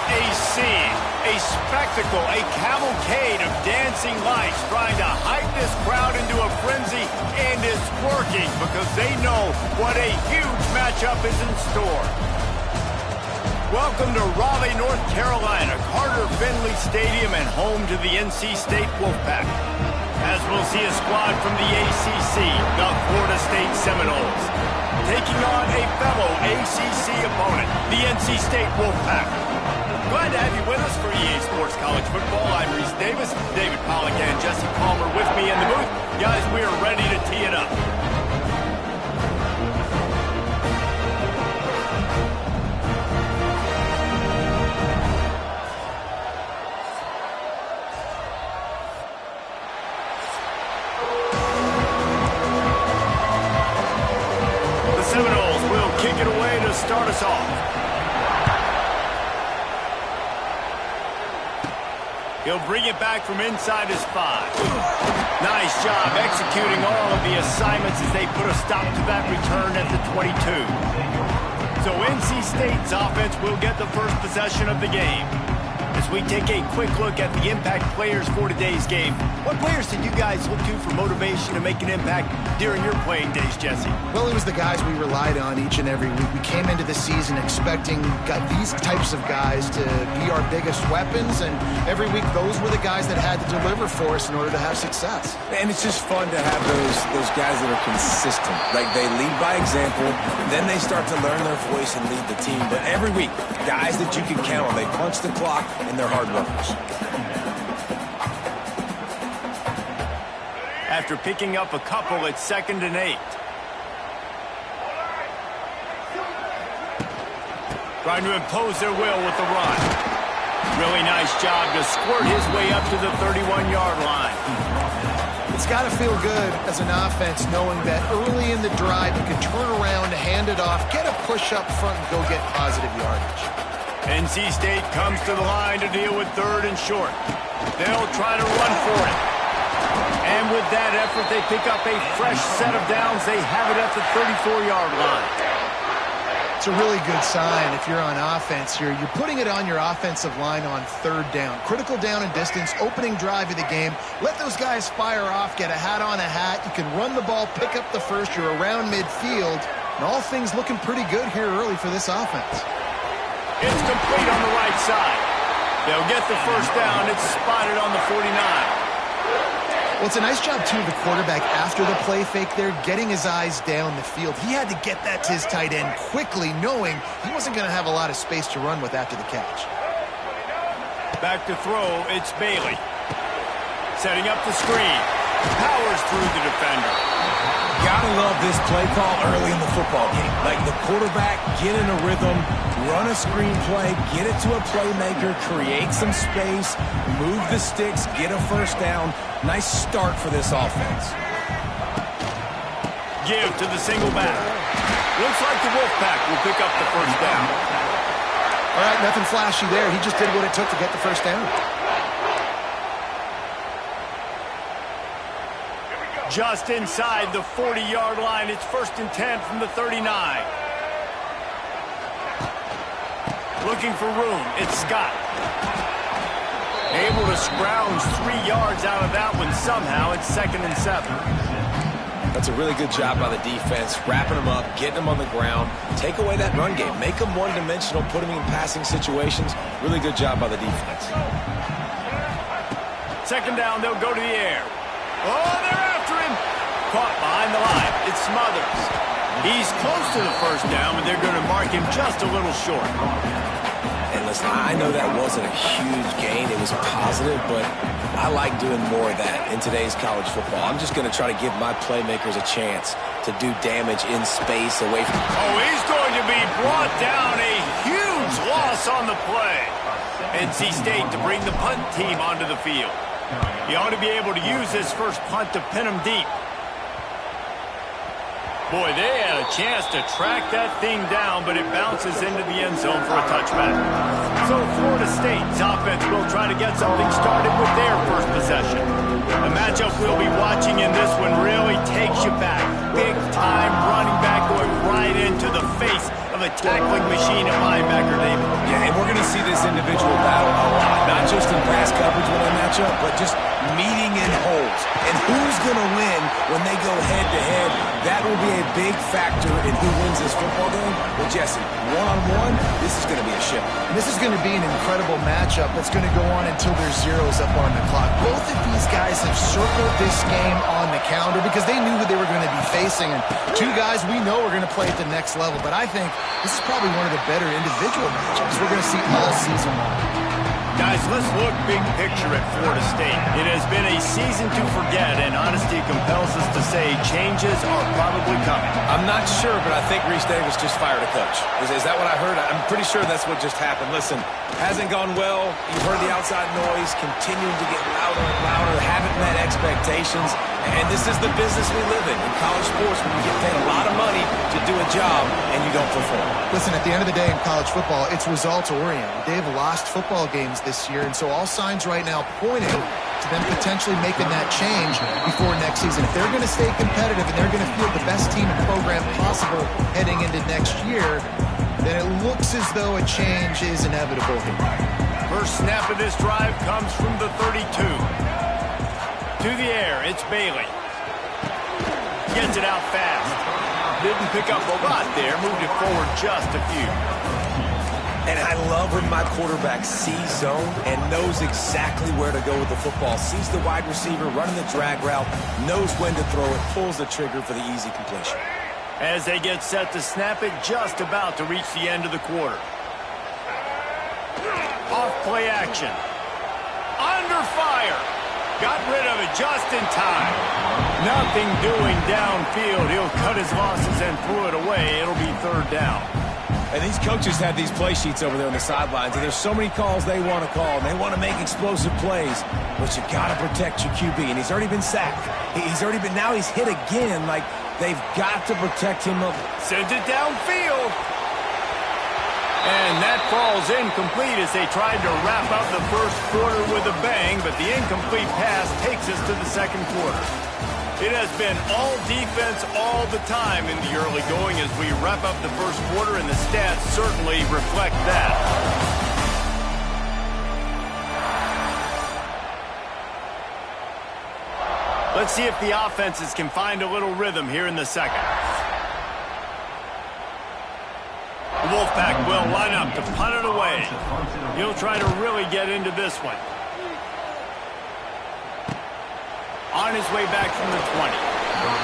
a scene, a spectacle, a cavalcade of dancing lights trying to hype this crowd into a frenzy, and it's working because they know what a huge matchup is in store. Welcome to Raleigh, North Carolina, Carter Finley Stadium, and home to the NC State Wolfpack. As we'll see a squad from the ACC, the Florida State Seminoles, taking on a fellow ACC opponent, the NC State Wolfpack. Glad to have you with us for EA Sports College Football. I'm Reese Davis, David Pollack and Jesse Palmer with me in the booth. Guys, we are ready to tee it up. The Seminoles will kick it away to start us off. He'll bring it back from inside his 5. Nice job executing all of the assignments as they put a stop to that return at the 22. So NC State's offense will get the first possession of the game. As we take a quick look at the impact players for today's game, what players did you guys look to for motivation to make an impact during your playing days, Jesse? Well, it was the guys we relied on each and every week. We came into the season expecting these types of guys to be our biggest weapons, and every week those were the guys that had to deliver for us in order to have success. And it's just fun to have those guys that are consistent. Like, they lead by example, then they start to learn their voice and lead the team. But every week, guys that you can count on, they punch the clock, and they're hard workers. After picking up a couple, it's 2nd and 8. Trying to impose their will with the run. Really nice job to squirt his way up to the 31-yard line. It's got to feel good as an offense knowing that early in the drive you can turn around, hand it off, get a push up front, and go get positive yardage. NC State comes to the line to deal with 3rd and short. They'll try to run for it. And with that effort, they pick up a fresh set of downs. They have it at the 34-yard line. It's a really good sign if you're on offense here. You're putting it on your offensive line on 3rd down. Critical down and distance, opening drive of the game. Let those guys fire off, get a hat on a hat. You can run the ball, pick up the first. You're around midfield. And all things looking pretty good here early for this offense. It's complete on the right side. They'll get the first down. It's spotted on the 49. Well, it's a nice job, too, of the quarterback after the play fake there, getting his eyes down the field. He had to get that to his tight end quickly, knowing he wasn't going to have a lot of space to run with after the catch. Back to throw, it's Bailey. Setting up the screen. Powers through the defender. Gotta love this play call early in the football game. Like, the quarterback, get in a rhythm, run a screen play, get it to a playmaker, create some space, move the sticks, get a first down. Nice start for this offense. Give to the single back. Looks like the Wolfpack will pick up the first down. All right, nothing flashy there. He just did what it took to get the first down. Just inside the 40-yard line. It's 1st and 10 from the 39. Looking for room. It's Scott. Able to scrounge 3 yards out of that one somehow. It's 2nd and 7. That's a really good job by the defense, wrapping them up, getting them on the ground, take away that run game, make them one-dimensional, put them in passing situations. Really good job by the defense. 2nd down, they'll go to the air. Oh, they're after him. Caught behind the line. It's Smothers. He's close to the first down, but they're going to mark him just a little short. And listen, I know that wasn't a huge gain. It was positive, but I like doing more of that in today's college football. I'm just going to try to give my playmakers a chance to do damage in space away from... Oh, he's going to be brought down. A huge loss on the play. NC State to bring the punt team onto the field. He ought to be able to use this first punt to pin him deep. Boy, they had a chance to track that thing down, but it bounces into the end zone for a touchback. So Florida State's offense will try to get something started with their first possession. The matchup we'll be watching in this one really takes you back. Big time running back going right into the face of a tackling machine at linebacker, David. Yeah, and we're going to see this individual battle a lot, not just in pass coverage when they match up, but just meeting in holes. And who's going to win when they go head-to-head? That will be a big factor in who wins this football game. Well, Jesse, one-on-one, this is going to be a ship. And this is going to be an incredible matchup that's going to go on until there's zeros up on the clock. Both of these guys have circled this game on the calendar because they knew who they were going to be facing. And two guys we know are going to play at the next level. But I think this is probably one of the better individual matchups we're going to see all season long. Guys, let's look big picture at Florida State. It has been a season to forget, and honesty compels us to say changes are probably coming. I'm not sure, but I think Reese Davis just fired a coach. Is that what I heard? I'm pretty sure that's what just happened. Listen, hasn't gone well. You've heard the outside noise, continuing to get louder and louder, haven't met expectations. And this is the business we live in college sports, when you get paid a lot of money to do a job and you don't perform. Listen, at the end of the day in college football, it's results-oriented. They've lost football games this year, and so all signs right now pointing to them potentially making that change before next season. If they're going to stay competitive and they're going to field the best team and program possible heading into next year, then it looks as though a change is inevitable here. First snap of this drive comes from the 32. To the air, it's Bailey. Gets it out fast. Didn't pick up a lot there, moved it forward just a few. And I love when my quarterback sees zone and knows exactly where to go with the football. Sees the wide receiver running the drag route, knows when to throw it, pulls the trigger for the easy completion. As they get set to snap it, just about to reach the end of the quarter. Off play action. Under fire. Got rid of it just in time. Nothing doing downfield. He'll cut his losses and throw it away. It'll be third down. And these coaches have these play sheets over there on the sidelines, and there's so many calls they want to call, and they want to make explosive plays, but you got to protect your QB, and he's already been sacked. Now he's hit again. Like, they've got to protect him up. Sends it downfield. And that falls incomplete as they tried to wrap up the first quarter with a bang, but the incomplete pass takes us to the second quarter. It has been all defense all the time in the early going as we wrap up the first quarter, and the stats certainly reflect that. Let's see if the offenses can find a little rhythm here in the second. The Wolfpack will line up to punt it away. He'll try to really get into this one. On his way back from the 20.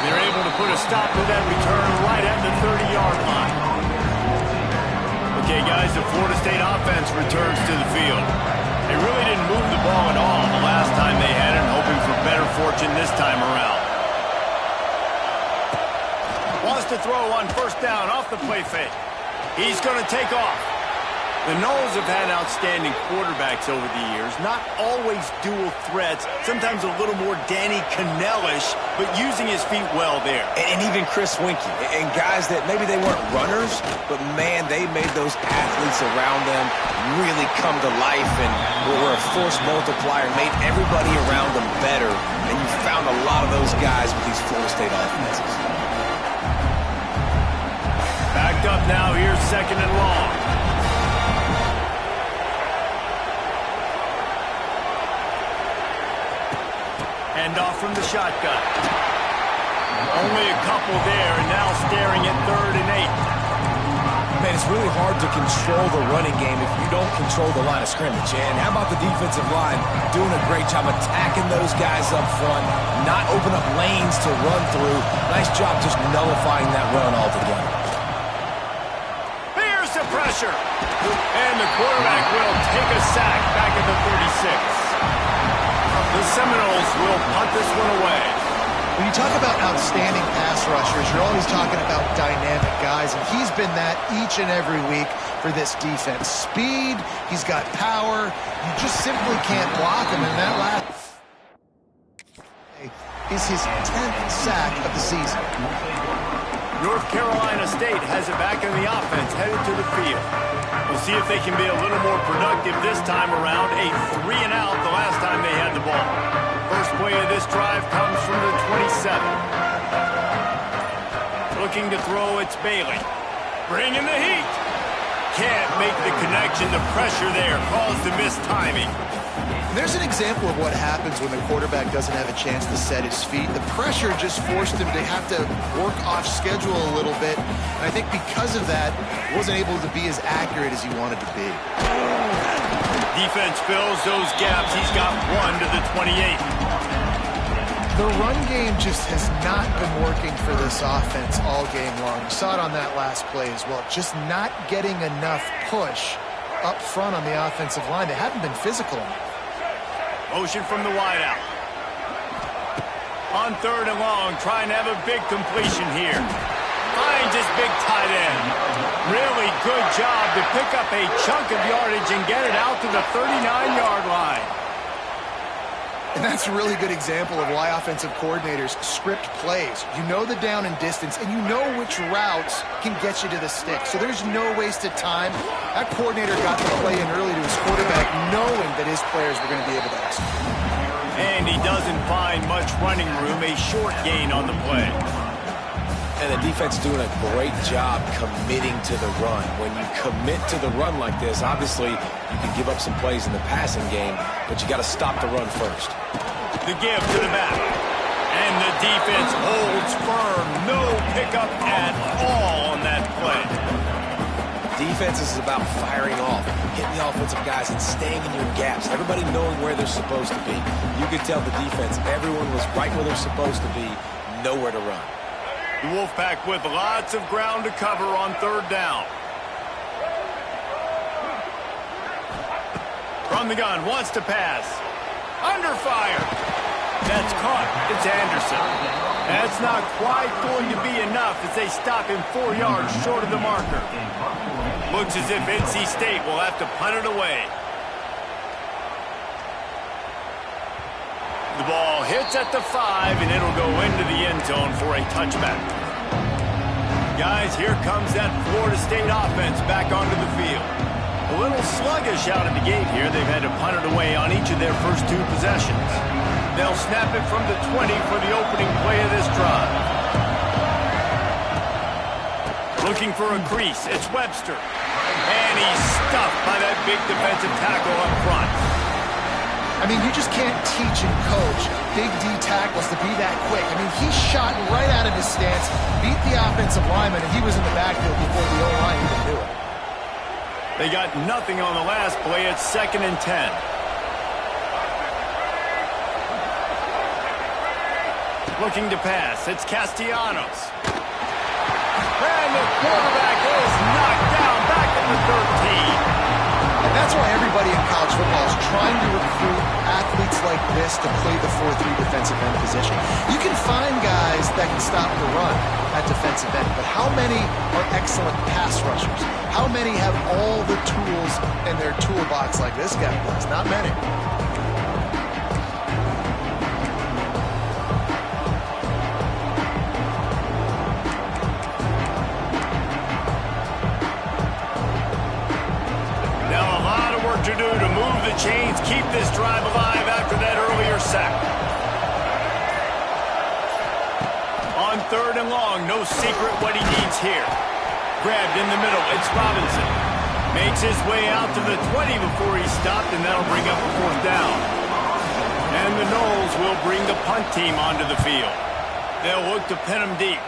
They're able to put a stop to that return right at the 30-yard line. Okay, guys, the Florida State offense returns to the field. They really didn't move the ball at all the last time they had it, hoping for better fortune this time around. Wants to throw on first down off the play fake. He's going to take off. The Noles have had outstanding quarterbacks over the years, not always dual threats, sometimes a little more Danny Cannell-ish, but using his feet well there. And even Chris Winkie, and guys that maybe they weren't runners, but man, they made those athletes around them really come to life and were a force multiplier, made everybody around them better, and you found a lot of those guys with these Florida State offenses. Backed up now, here's second and long. Hand off from the shotgun. Only a couple there, and now staring at 3rd and 8. Man, it's really hard to control the running game if you don't control the line of scrimmage. And how about the defensive line doing a great job attacking those guys up front, not open up lanes to run through. Nice job just nullifying that run altogether. Here's the pressure. And the quarterback will take a sack back at the 36. The Seminoles will punt this one away. When you talk about outstanding pass rushers, you're always talking about dynamic guys, and he's been that each and every week for this defense. Speed, he's got power. You just simply can't block him, and that last is his 10th sack of the season. North Carolina State has it back in the offense, headed to the field. We'll see if they can be a little more productive this time around. A 3-and-out the last time they had the ball. First play of this drive comes from the 27. Looking to throw, it's Bailey. Bringing the heat. Can't make the connection. The pressure there caused the missed timing. There's an example of what happens when the quarterback doesn't have a chance to set his feet. The pressure just forced him to have to work off schedule a little bit. And I think because of that, wasn't able to be as accurate as he wanted to be. Defense fills those gaps. He's got 1 to the 28. The run game just has not been working for this offense all game long. You saw it on that last play as well. Just not getting enough push up front on the offensive line. They haven't been physical enough. Motion from the wideout. On 3rd and long, trying to have a big completion here. Finds his big tight end. Really good job to pick up a chunk of yardage and get it out to the 39-yard line. And that's a really good example of why offensive coordinators script plays. You know the down and distance, and you know which routes can get you to the stick. So there's no wasted time. That coordinator got the play in early to his quarterback, knowing that his players were going to be able to execute. And he doesn't find much running room, a short gain on the play. And the defense doing a great job committing to the run. When you commit to the run like this, obviously you can give up some plays in the passing game, but you got to stop the run first. The give to the back. And the defense holds firm. No pickup at all on that play. Defense is about firing off, hitting the offensive guys, and staying in your gaps. Everybody knowing where they're supposed to be. You could tell the defense, everyone was right where they're supposed to be, nowhere to run. The Wolfpack with lots of ground to cover on 3rd down. From the gun, wants to pass. Under fire. That's caught. It's Anderson. That's not quite going to be enough as they stop him 4 yards short of the marker. Looks as if NC State will have to punt it away. The ball hits at the 5, and it'll go into the end zone for a touchback. Guys, here comes that Florida State offense back onto the field. A little sluggish out of the gate here. They've had to punt it away on each of their first 2 possessions. They'll snap it from the 20 for the opening play of this drive. Looking for a crease. It's Webster. And he's stuffed by that big defensive tackle up front. I mean, you just can't teach and coach big D tackles to be that quick. I mean, he shot right out of his stance, beat the offensive lineman, and he was in the backfield before the O-line even knew it. They got nothing on the last play. It's 2nd and 10. Looking to pass. It's Castellanos. And the quarterback is knocked down back at the 13. And that's why everybody in college football is trying to recruit athletes like this to play the 4-3 defensive end position. You can find guys that can stop the run at defensive end, but how many are excellent pass rushers? How many have all the tools in their toolbox like this guy does? Not many. To do to move the chains, keep this drive alive after that earlier sack. On 3rd and long, no secret what he needs here. Grabbed in the middle, it's Robinson. Makes his way out to the 20 before he stopped, and that'll bring up a 4th down. And the Noles will bring the punt team onto the field. They'll look to pin him deep.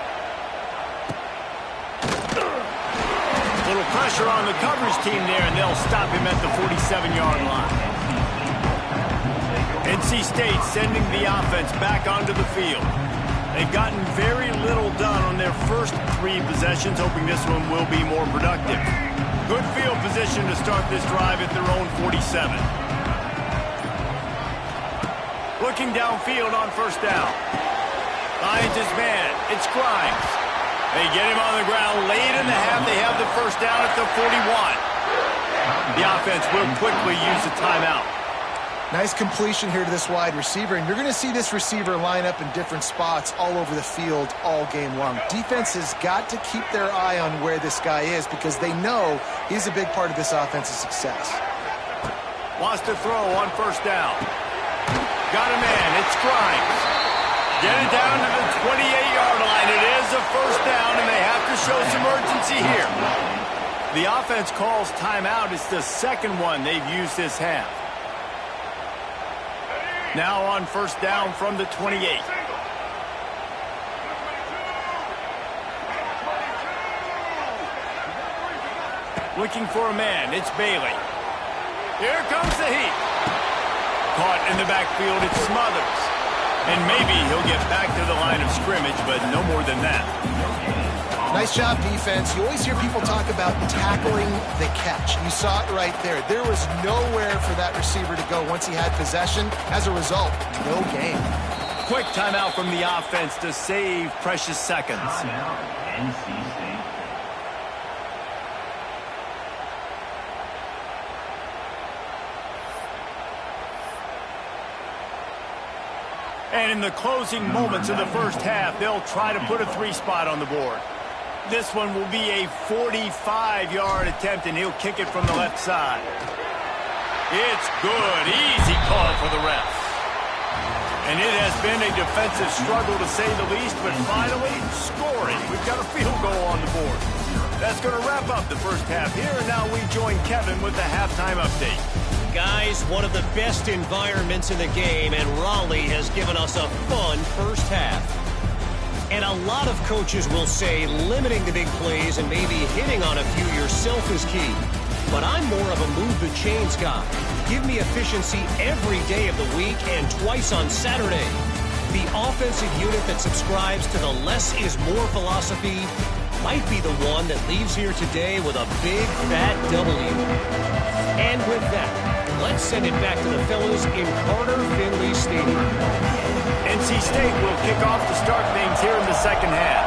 Little pressure on the coverage team there, and they'll stop him at the 47-yard line. NC State sending the offense back onto the field. They've gotten very little done on their first 3 possessions, hoping this one will be more productive. Good field position to start this drive at their own 47. Looking downfield on 1st down. Finds his man. It's Grimes. They get him on the ground late in the half. They have the 1st down at the 41. The offense will quickly use a timeout. Nice completion here to this wide receiver, and you're going to see this receiver line up in different spots all over the field all game long. Defense has got to keep their eye on where this guy is because they know he's a big part of this offense's success. Wants to throw on 1st down. Got a man. It's Grimes. Get it down to the 28-yard line. It is a 1st down, and they have to show some urgency here. The offense calls timeout. It's the second one they've used this half. Now on first down from the 28. Looking for a man. It's Bailey. Here comes the heat. Caught in the backfield. It's Smothers. And maybe he'll get back to the line of scrimmage, but no more than that. Nice job, defense. You always hear people talk about tackling the catch. You saw it right there. There was nowhere for that receiver to go once he had possession. As a result, no gain. Quick timeout from the offense to save precious seconds. Timeout, NC State. And in the closing moments of the first half, they'll try to put a 3 spot on the board. This one will be a 45-yard attempt, and he'll kick it from the left side. It's good. Easy call for the refs. And it has been a defensive struggle, to say the least, but finally, scoring. We've got a field goal on the board. That's going to wrap up the first half here, and now we join Kevin with the halftime update. Guys, one of the best environments in the game, and Raleigh has given us a fun first half. And a lot of coaches will say limiting the big plays and maybe hitting on a few yourself is key. But I'm more of a move the chains guy. Give me efficiency every day of the week and twice on Saturday. The offensive unit that subscribes to the less is more philosophy might be the one that leaves here today with a big fat W. And with that, let's send it back to the fellas in Carter Finley Stadium. NC State will kick off to start things here in the second half.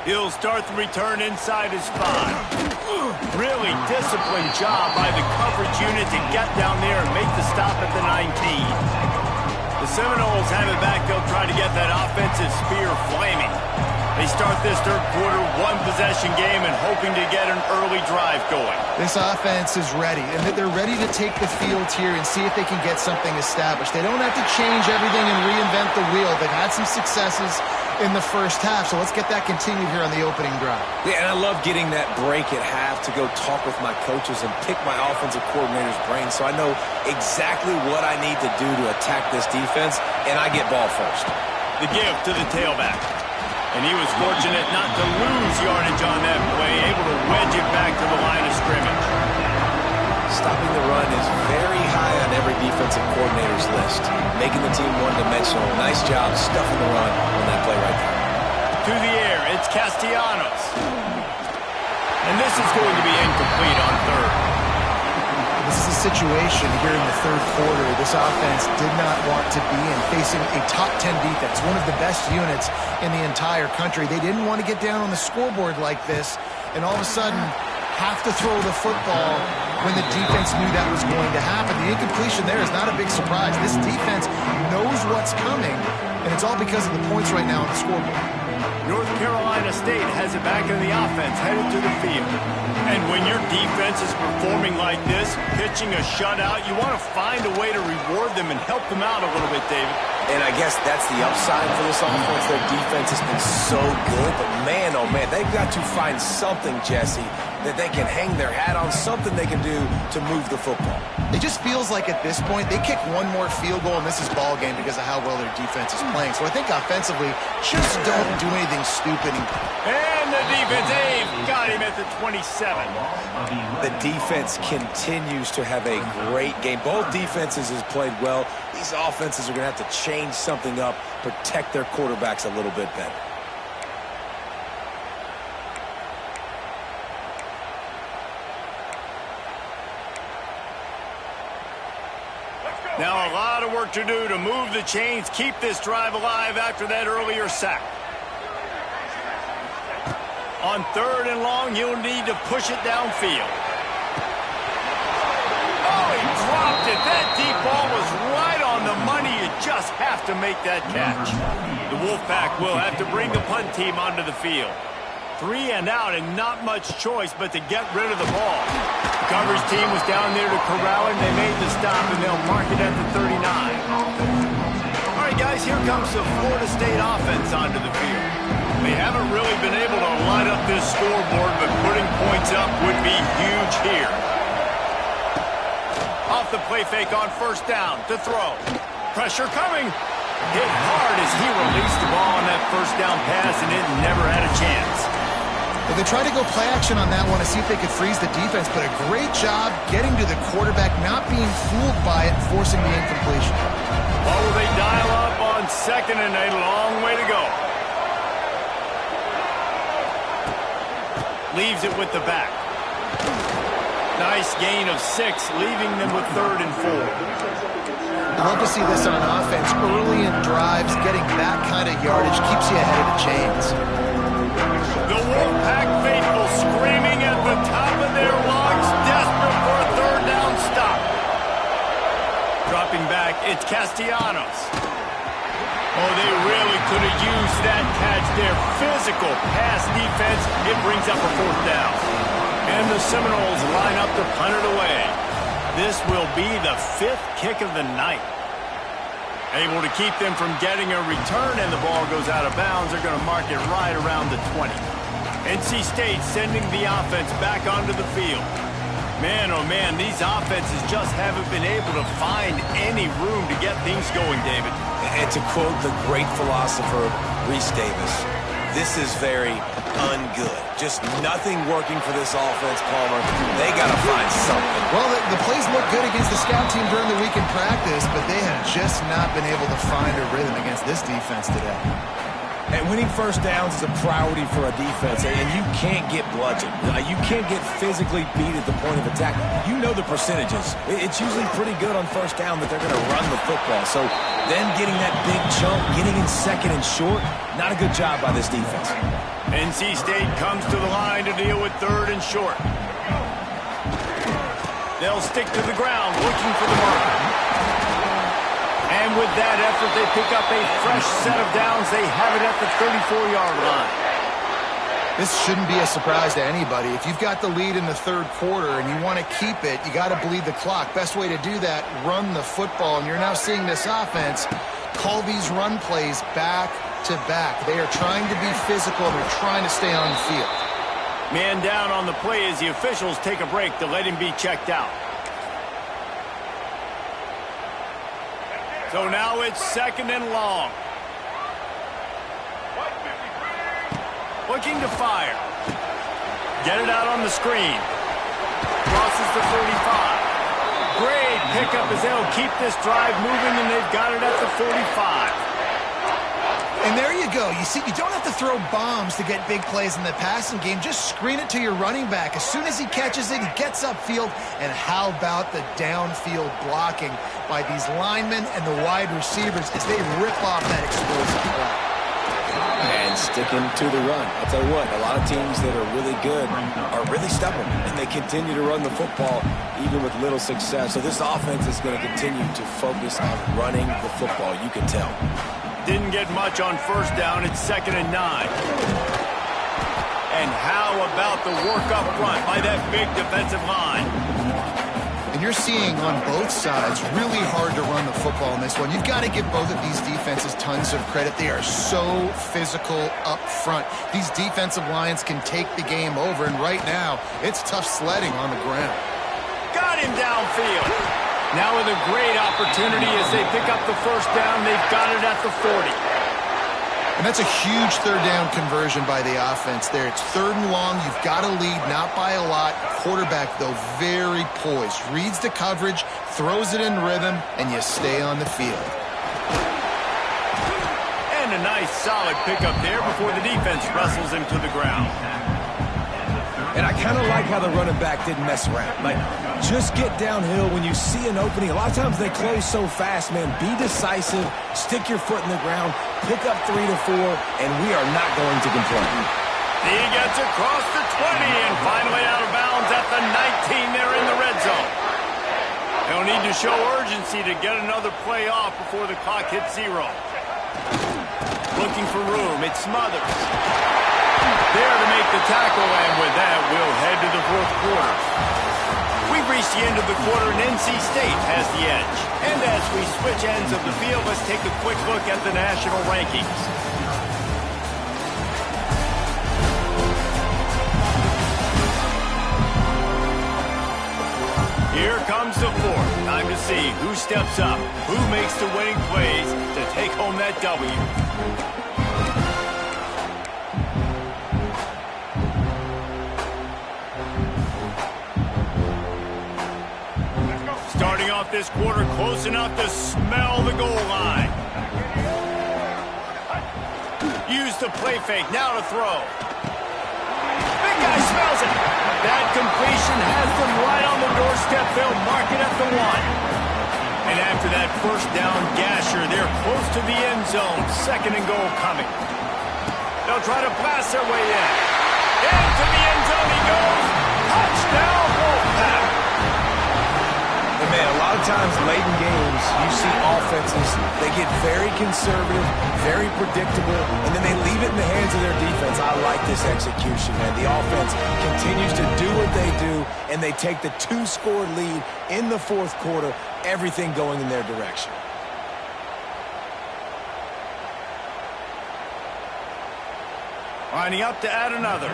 He'll start the return inside his 5. Really disciplined job by the coverage unit to get down there and make the stop at the 19. The Seminoles have it back. They'll try to get that offensive spear flaming. They start this third quarter, one-possession game, and hoping to get an early drive going. This offense is ready, and they're ready to take the field here and see if they can get something established. They don't have to change everything and reinvent the wheel. They've had some successes in the first half, so let's get that continued here on the opening drive. Yeah, and I love getting that break at half to go talk with my coaches and pick my offensive coordinator's brain so I know exactly what I need to do to attack this defense, and I get ball first. The give to the tailback. And he was fortunate not to lose yardage on that play, able to wedge it back to the line of scrimmage. Stopping the run is very high on every defensive coordinator's list. Making the team one-dimensional. Nice job stuffing the run on that play right there. To the air, it's Castellanos. And this is going to be incomplete on third. This is a situation here in the third quarter this offense did not want to be in, facing a top 10 defense, one of the best units in the entire country. They didn't want to get down on the scoreboard like this and all of a sudden have to throw the football when the defense knew that was going to happen. The incompletion there is not a big surprise. This defense knows what's coming, and it's all because of the points right now on the scoreboard. North Carolina State has it back in the offense, headed to the field. And when your defense is performing like this, pitching a shutout, you want to find a way to reward them and help them out a little bit, David. And I guess that's the upside for this offense. Their defense has been so good, but man, oh man, they've got to find something, Jesse, that they can hang their hat on, something they can do to move the football. It just feels like at this point, they kick one more field goal and this is ball game because of how well their defense is playing. So I think offensively, just don't do anything stupid. And the defense, got him at the 27. The defense continues to have a great game. Both defenses has played well. These offenses are going to have to change something up, protect their quarterbacks a little bit better. Now a lot of work to do to move the chains, keep this drive alive after that earlier sack. On third and long, you'll need to push it downfield. Oh, he dropped it. That deep ball was right on the money. You just have to make that catch. The Wolfpack will have to bring the punt team onto the field. 3 and out and not much choice but to get rid of the ball. The coverage team was down there to corral him. They made the stop and they'll mark it at the 39. All right, guys, here comes the Florida State offense onto the field. They haven't really been able to light up this scoreboard, but putting points up would be huge here. Off the play fake on first down to throw. Pressure coming. Hit hard as he released the ball on that first down pass, and it never had a chance. Well, they tried to go play action on that one to see if they could freeze the defense, but a great job getting to the quarterback, not being fooled by it, forcing the incompletion. What will they dial up on second and a long way to go? Leaves it with the back. Nice gain of 6, leaving them with 3rd and 4. I love to see this on offense. Early in drives, getting that kind of yardage keeps you ahead of the chains. The Wolfpack faithful screaming at the top of their lungs, desperate for a 3rd down stop. Dropping back, it's Castellanos. Oh, they really could have used that catch there. Physical pass defense. It brings up a 4th down. And the Seminoles line up to punt it away. This will be the 5th kick of the night. Able to keep them from getting a return, and the ball goes out of bounds. They're going to mark it right around the 20. NC State sending the offense back onto the field. Man, oh man, these offenses just haven't been able to find any room to get things going, David. And to quote the great philosopher, Reese Davis, this is very ungood. Just nothing working for this offense, Palmer. They got to find something. Well, the plays look good against the scout team during the week in practice, but they have just not been able to find a rhythm against this defense today. And winning first downs is a priority for a defense, and you can't get bludgeoned. You can't get physically beat at the point of attack. You know the percentages. It's usually pretty good on first down that they're going to run the football. So then getting that big chunk, getting in second and short, not a good job by this defense. NC State comes to the line to deal with 3rd and short. They'll stick to the ground, looking for the marker. And with that effort, they pick up a fresh set of downs. They have it at the 34-yard line. This shouldn't be a surprise to anybody. If you've got the lead in the 3rd quarter and you want to keep it, you got to bleed the clock. Best way to do that, run the football. And you're now seeing this offense call these run plays back to back. They are trying to be physical, and they're trying to stay on the field. Man down on the play as the officials take a break to let him be checked out. So now it's 2nd and long. Looking to fire. Get it out on the screen. Crosses the 35. Great pickup as they'll keep this drive moving, and they've got it at the 45. And there you go. You see, you don't have to throw bombs to get big plays in the passing game. Just screen it to your running back. As soon as he catches it, he gets upfield. And how about the downfield blocking by these linemen and the wide receivers as they rip off that explosive play. And sticking to the run. I'll tell you what, a lot of teams that are really good are really stubborn, and they continue to run the football even with little success. So this offense is going to continue to focus on running the football, you can tell. Didn't get much on first down. It's 2nd and 9. And how about the work up front by that big defensive line? And you're seeing on both sides really hard to run the football in this one. You've got to give both of these defenses tons of credit. They are so physical up front. These defensive lines can take the game over, and right now it's tough sledding on the ground. Got him downfield. Now with a great opportunity as they pick up the first down. They've got it at the 40. And that's a huge 3rd down conversion by the offense there. It's 3rd and long. You've got to lead, not by a lot. Quarterback, though, very poised. Reads the coverage, throws it in rhythm, and you stay on the field. And a nice, solid pickup there before the defense wrestles him to the ground. And I kind of like how the running back didn't mess around. Like, just get downhill when you see an opening. A lot of times they close so fast, man. Be decisive, stick your foot in the ground, pick up 3 to 4, and we are not going to complain. He gets across the 20 and finally out of bounds at the 19. They're in the red zone. They'll need to show urgency to get another play off before the clock hits 0. Looking for room. It's Smothers. There to make the tackle, and with that, we'll head to the 4th quarter. We've reached the end of the quarter, and NC State has the edge. And as we switch ends of the field, let's take a quick look at the national rankings. Here comes the fourth. Time to see who steps up, who makes the winning plays to take home that W. Starting off this quarter close enough to smell the goal line. Use the play fake, now to throw. Big guy smells it. That completion has them right on the doorstep. They'll mark it at the 1. And after that first down gasher, they're close to the end zone. 2nd and goal coming. They'll try to blast their way in. Into the end zone he goes. Touchdown, Wolfpack. And man, a lot of times late in games, you see offenses, they get very conservative, very predictable, and then they leave it in the hands of their defense. I like this execution, man. The offense continues to do what they do, and they take the 2-score lead in the 4th quarter, everything going in their direction. Lining up to add another.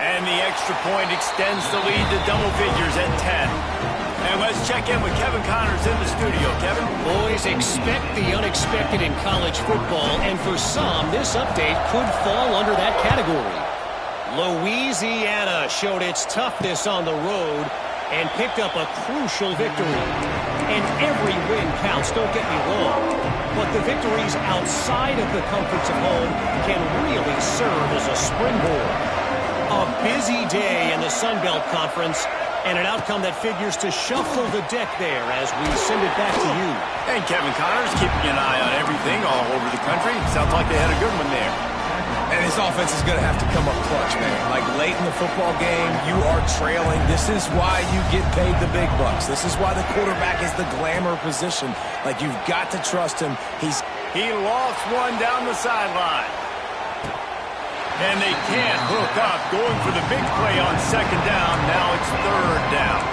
And the extra point extends the lead to double figures at 10. And let's check in with Kevin Connors in the studio. Kevin? Boys, expect the unexpected in college football, and for some, this update could fall under that category. Louisiana showed its toughness on the road and picked up a crucial victory. And every win counts, don't get me wrong. But the victories outside of the comforts of home can really serve as a springboard. A busy day in the Sun Belt Conference, and an outcome that figures to shuffle the deck there as we send it back to you. And Kevin Connors keeping an eye on everything all over the country. Sounds like they had a good one there. And this offense is going to have to come up clutch, man. Like late in the football game, you are trailing. This is why you get paid the big bucks. This is why the quarterback is the glamour position. Like, you've got to trust him. He lost one down the sideline. And they can't hook up, going for the big play on 2nd down. Now it's 3rd down.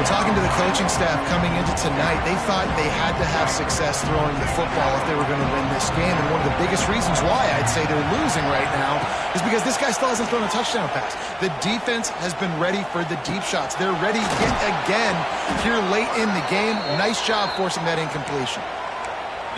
We're talking to the coaching staff coming into tonight. They thought they had to have success throwing the football if they were going to win this game. And one of the biggest reasons why I'd say they're losing right now is because this guy still hasn't thrown a touchdown pass. The defense has been ready for the deep shots. They're ready yet again here late in the game. Nice job forcing that incompletion.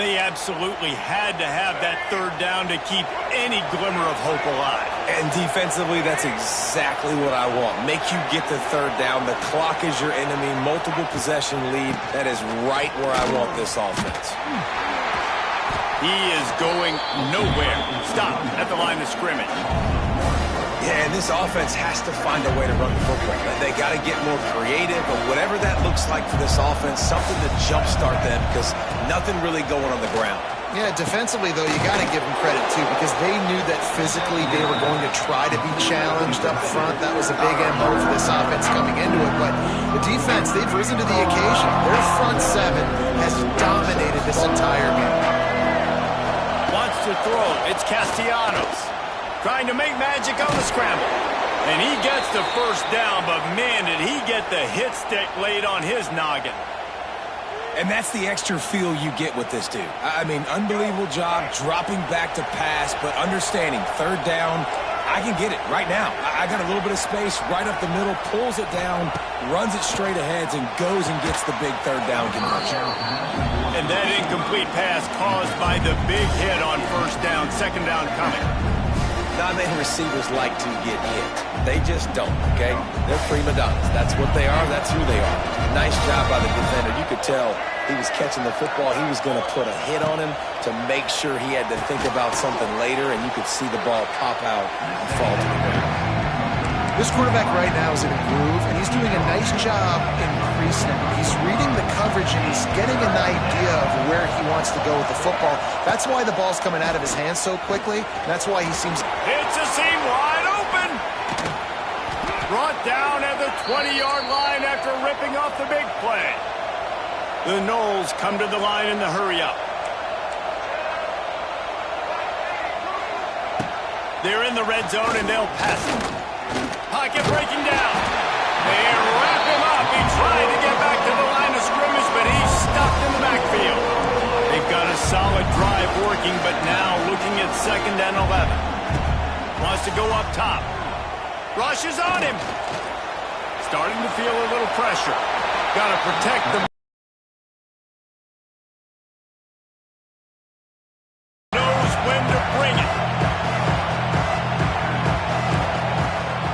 They absolutely had to have that 3rd down to keep any glimmer of hope alive. And defensively, that's exactly what I want. Make you get the 3rd down. The clock is your enemy. Multiple possession lead. That is right where I want this offense. He is going nowhere. Stop at the line of scrimmage. Yeah, and this offense has to find a way to run the football. They got to get more creative, but whatever that looks like for this offense, something to jumpstart them, because nothing really going on the ground. Yeah, defensively, though, you got to give them credit, too, because they knew that physically they were going to try to be challenged up front. That was a big MO for this offense coming into it. But the defense, they've risen to the occasion. Their front 7 has dominated this entire game. Wants to throw. It's Castellanos. Trying to make magic on the scramble. And he gets the 1st down, but man, did he get the hit stick laid on his noggin. And that's the extra feel you get with this dude. I mean, unbelievable job dropping back to pass, but understanding 3rd down, I can get it right now. I got a little bit of space right up the middle, pulls it down, runs it straight ahead, and goes and gets the big 3rd down conversion. And that incomplete pass caused by the big hit on 1st down, 2nd down coming. Not many receivers like to get hit. They just don't, okay? They're prima donnas. That's what they are. That's who they are. Nice job by the defender. You could tell he was catching the football. He was going to put a hit on him to make sure he had to think about something later, and you could see the ball pop out and fall to the ground. This quarterback right now is in a groove, and he's doing a nice job increasing it. He's reading the coverage, and he's getting an idea of where he wants to go with the football. That's why the ball's coming out of his hands so quickly. That's why he seems... It's a seam wide open. Brought down at the 20-yard line after ripping off the big play. The Noles come to the line in the hurry-up. They're in the red zone, and they'll pass it. Pocket breaking down. They wrap him up. He tried to get back to the line of scrimmage, but he's stuck in the backfield. They've got a solid drive working, but now looking at 2nd and 11. Wants to go up top. Rushes on him. Starting to feel a little pressure. Got to protect the... Knows when to bring it.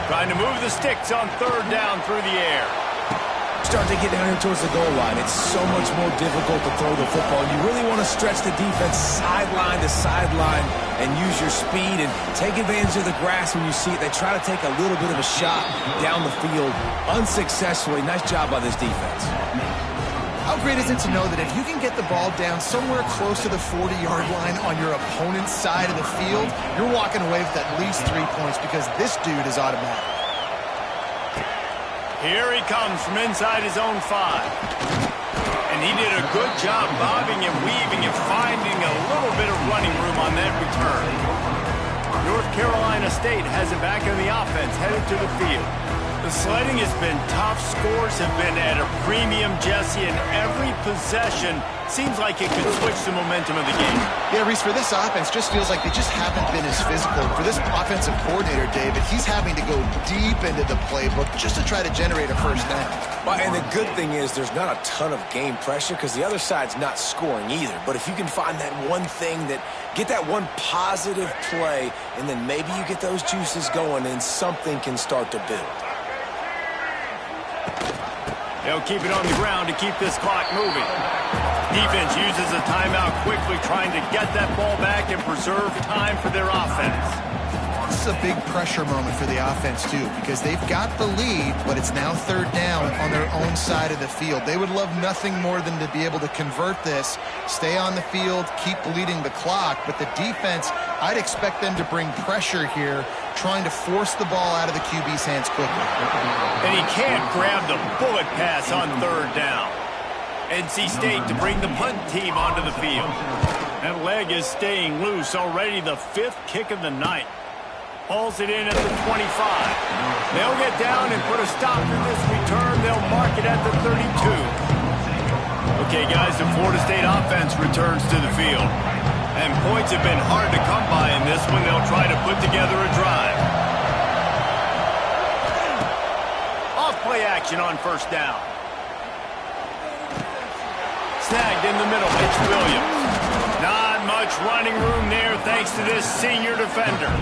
Trying to move the sticks on third down through the air. Start to get down here towards the goal line. It's so much more difficult to throw the football. You really want to stretch the defense sideline to sideline and use your speed and take advantage of the grass when you see it. They try to take a little bit of a shot down the field unsuccessfully. Nice job by this defense. How great is it to know that if you can get the ball down somewhere close to the 40-yard line on your opponent's side of the field, you're walking away with at least 3 points because this dude is automatic. Here he comes from inside his own 5. And he did a good job bobbing and weaving and finding a little bit of running room on that return. North Carolina State has it back in the offense, headed to the field. The sledding has been tough. Scores have been at a premium, Jesse, and every possession seems like it could switch the momentum of the game. Yeah, Reese, for this offense, just feels like they just haven't been as physical. For this offensive coordinator, David, he's having to go deep into the playbook just to try to generate a first down. Well, and the good thing is there's not a ton of game pressure because the other side's not scoring either. But if you can find that one thing that get that one positive play, and then maybe you get those juices going and something can start to build. They'll keep it on the ground to keep this clock moving. Defense uses a timeout quickly, trying to get that ball back and preserve time for their offense. This is a big pressure moment for the offense, too, because they've got the lead, but it's now third down on their own side of the field. They would love nothing more than to be able to convert this, stay on the field, keep bleeding the clock. But the defense, I'd expect them to bring pressure here, trying to force the ball out of the QB's hands quickly. And he can't grab the bullet pass on third down. NC State to bring the punt team onto the field. That leg is staying loose, already the 5th kick of the night. Hauls it in at the 25. They'll get down and put a stop to this return. They'll mark it at the 32. Okay, guys, the Florida State offense returns to the field. And points have been hard to come by in this one. They'll try to put together a drive. Off play action on first down. Snagged in the middle. It's Williams. Not much running room there thanks to this senior defender.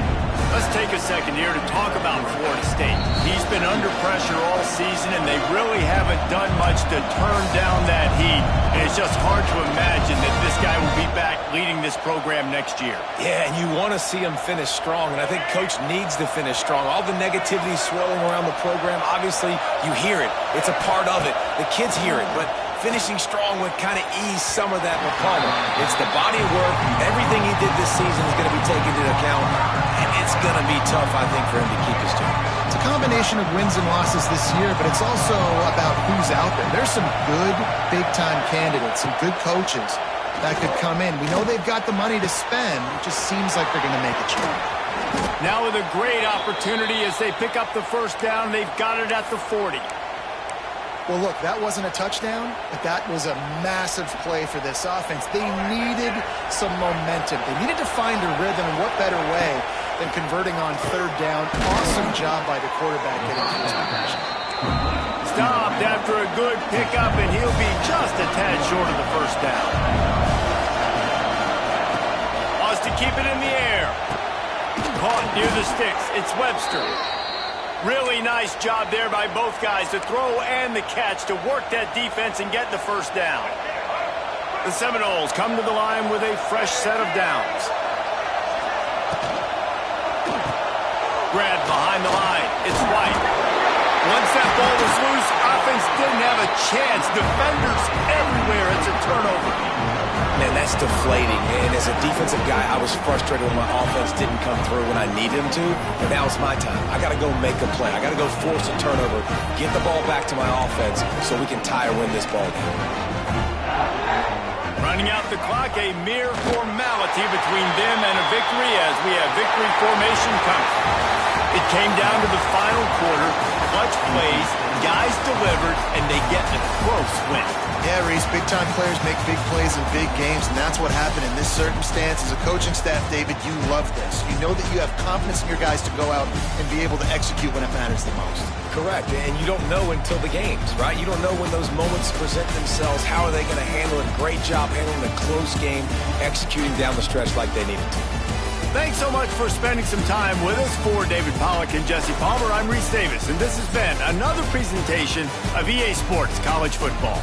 Let's take a second here to talk about Florida State. He's been under pressure all season, and they really haven't done much to turn down that heat. And it's just hard to imagine that this guy will be back leading this program next year. Yeah, and you want to see him finish strong, and I think Coach needs to finish strong. All the negativity swirling around the program, obviously, you hear it. It's a part of it. The kids hear it, but finishing strong would kind of ease some of that McCollum. It's the body of work. Everything he did this season is going to be taken into account, and it's going to be tough, I think, for him to keep his job. It's a combination of wins and losses this year, but it's also about who's out there. There's some good big-time candidates, some good coaches that could come in. We know they've got the money to spend. It just seems like they're going to make a change. Now with a great opportunity as they pick up the first down, they've got it at the 40. Well, look, that wasn't a touchdown, but that was a massive play for this offense. They needed some momentum. They needed to find a rhythm, and what better way than converting on third down. Awesome job by the quarterback getting to his position. Stopped after a good pickup, and he'll be just a tad short of the first down. Wants to keep it in the air. Caught near the sticks. It's Webster. Really nice job there by both guys to throw and the catch to work that defense and get the first down. The Seminoles come to the line with a fresh set of downs. Grab behind the line. It's White. Once that ball was loose, offense didn't have a chance. Defenders everywhere. It's a turnover. Man, that's deflating. And as a defensive guy, I was frustrated when my offense didn't come through when I needed him to. But now it's my time. I got to go make a play. I got to go force a turnover, get the ball back to my offense so we can tie or win this ball game. Running out the clock, a mere formality between them and a victory as we have victory formation coming. It came down to the final quarter, clutch plays, guys delivered, and they get a close win. Yeah, Reese, big-time players make big plays in big games, and that's what happened in this circumstance. As a coaching staff, David, you love this. You know that you have confidence in your guys to go out and be able to execute when it matters the most. Correct, and you don't know until the games, right? You don't know when those moments present themselves. How are they going to handle it? Great job handling a close game, executing down the stretch like they needed to. Thanks so much for spending some time with us. For David Pollack and Jesse Palmer, I'm Reese Davis, and this has been another presentation of EA Sports College Football.